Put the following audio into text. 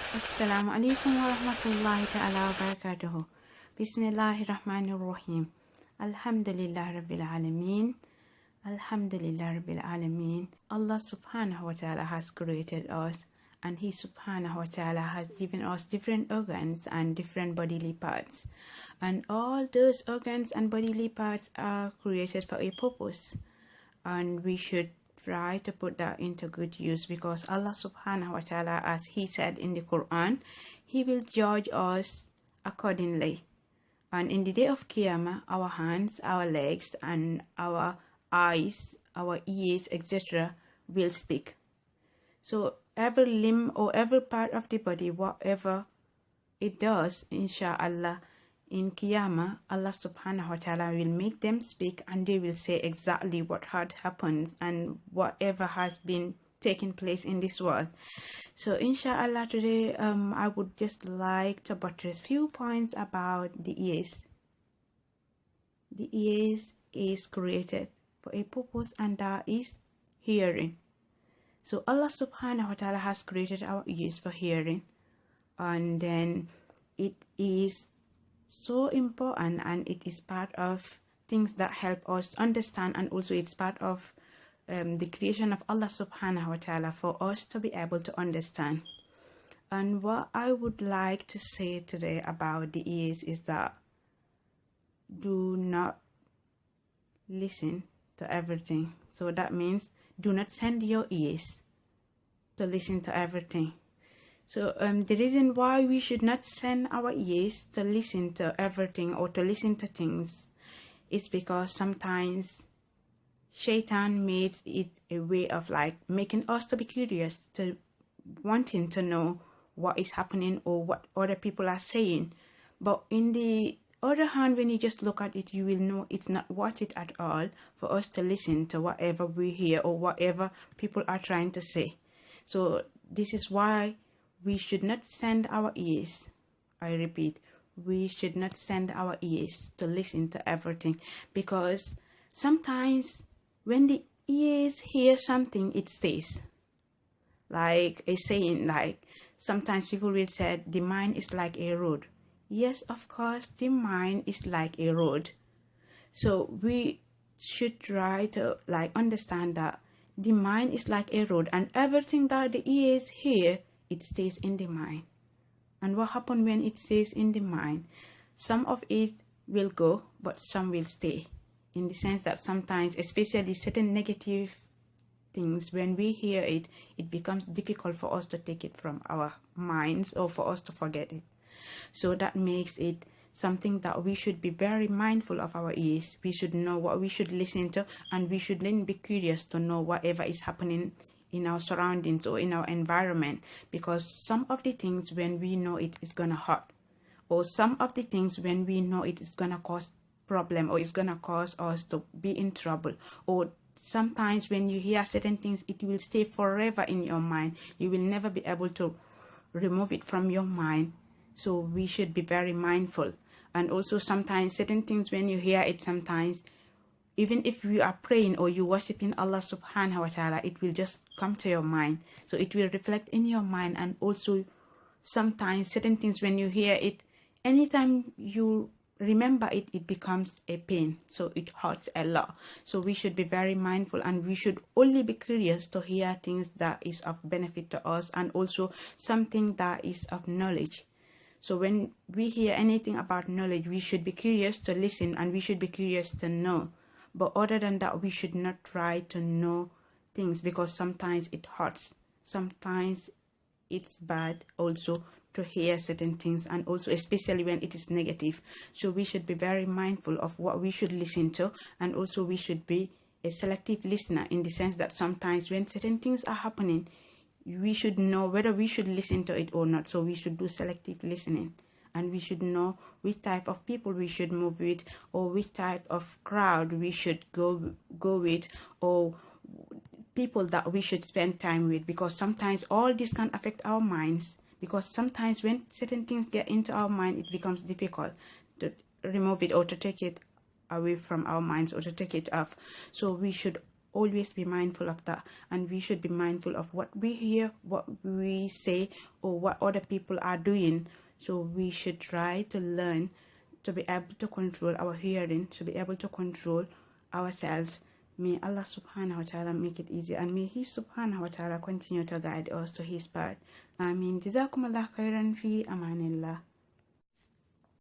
Assalamu alaikum wa rahmatullahi ta'ala wa barakatuhu. Bismillahir Rahmanir Rahim. Alhamdulillah Rabbil Alameen. Alhamdulillah Rabbil Alameen. Allah subhanahu wa ta'ala has created us, and He subhanahu wa ta'ala has given us different organs and different bodily parts. And all those organs and bodily parts are created for a purpose. And we should try to put that into good use, because Allah subhanahu wa ta'ala, as He said in the Quran, He will judge us accordingly. And in the day of Qiyamah, our hands, our legs, and our eyes, our ears, etc. will speak. So every limb or every part of the body, whatever it does, inshallah, in Qiyamah, Allah subhanahu wa ta'ala will make them speak, and they will say exactly what had happened and whatever has been taking place in this world. So inshallah today I would just like to buttress few points about the ears. The ears is created for a purpose, and that is hearing. So Allah subhanahu wa ta'ala has created our ears for hearing, and then it is so important, and it is part of things that help us understand, and also it's part of the creation of Allah subhanahu wa ta'ala for us to be able to understand. And what I would like to say today about the ears is that do not listen to everything. So that means do not send your ears to listen to everything. So the reason why we should not send our ears to listen to everything or to listen to things is because sometimes Shaitan made it a way of like making us to be curious, to wanting to know what is happening or what other people are saying. But in the other hand, when you just look at it, you will know it's not worth it at all for us to listen to whatever we hear or whatever people are trying to say. So this is why we should not send our ears. I repeat, we should not send our ears to listen to everything, because sometimes when the ears hear something, it stays. Like a saying, like sometimes people will say the mind is like a road. Yes, of course, the mind is like a road. So we should try to like understand that the mind is like a road, and everything that the ears hear, it stays in the mind. And what happens when it stays in the mind? Some of it will go, but some will stay. In the sense that sometimes, especially certain negative things, when we hear it, it becomes difficult for us to take it from our minds or for us to forget it. So that makes it something that we should be very mindful of our ears. We should know what we should listen to, and we should then be curious to know whatever is happening in our surroundings or in our environment, because some of the things when we know it is gonna hurt, or some of the things when we know it is gonna cause problem or it's gonna cause us to be in trouble, or sometimes when you hear certain things, it will stay forever in your mind. You will never be able to remove it from your mind. So we should be very mindful. And also sometimes certain things when you hear it, sometimes even if you are praying or you worshiping Allah subhanahu wa ta'ala, it will just come to your mind. So it will reflect in your mind. And also sometimes certain things when you hear it, anytime you remember it, it becomes a pain. So it hurts a lot. So we should be very mindful, and we should only be curious to hear things that is of benefit to us, and also something that is of knowledge. So when we hear anything about knowledge, we should be curious to listen, and we should be curious to know. But other than that, we should not try to know things, because sometimes it hurts. Sometimes it's bad also to hear certain things, and also especially when it is negative. So we should be very mindful of what we should listen to, and also we should be a selective listener, in the sense that sometimes when certain things are happening, we should know whether we should listen to it or not. So we should do selective listening, and we should know which type of people we should move with, or which type of crowd we should go with, or people that we should spend time with, because sometimes all this can affect our minds, because sometimes when certain things get into our mind, it becomes difficult to remove it or to take it away from our minds or to take it off. So we should always be mindful of that, and we should be mindful of what we hear, what we say, or what other people are doing. So we should try to learn to be able to control our hearing, to be able to control ourselves. May Allah subhanahu wa ta'ala make it easy, and may He subhanahu wa ta'ala continue to guide us to His path. Ameen. Jazakumullah khairan fi amanillah.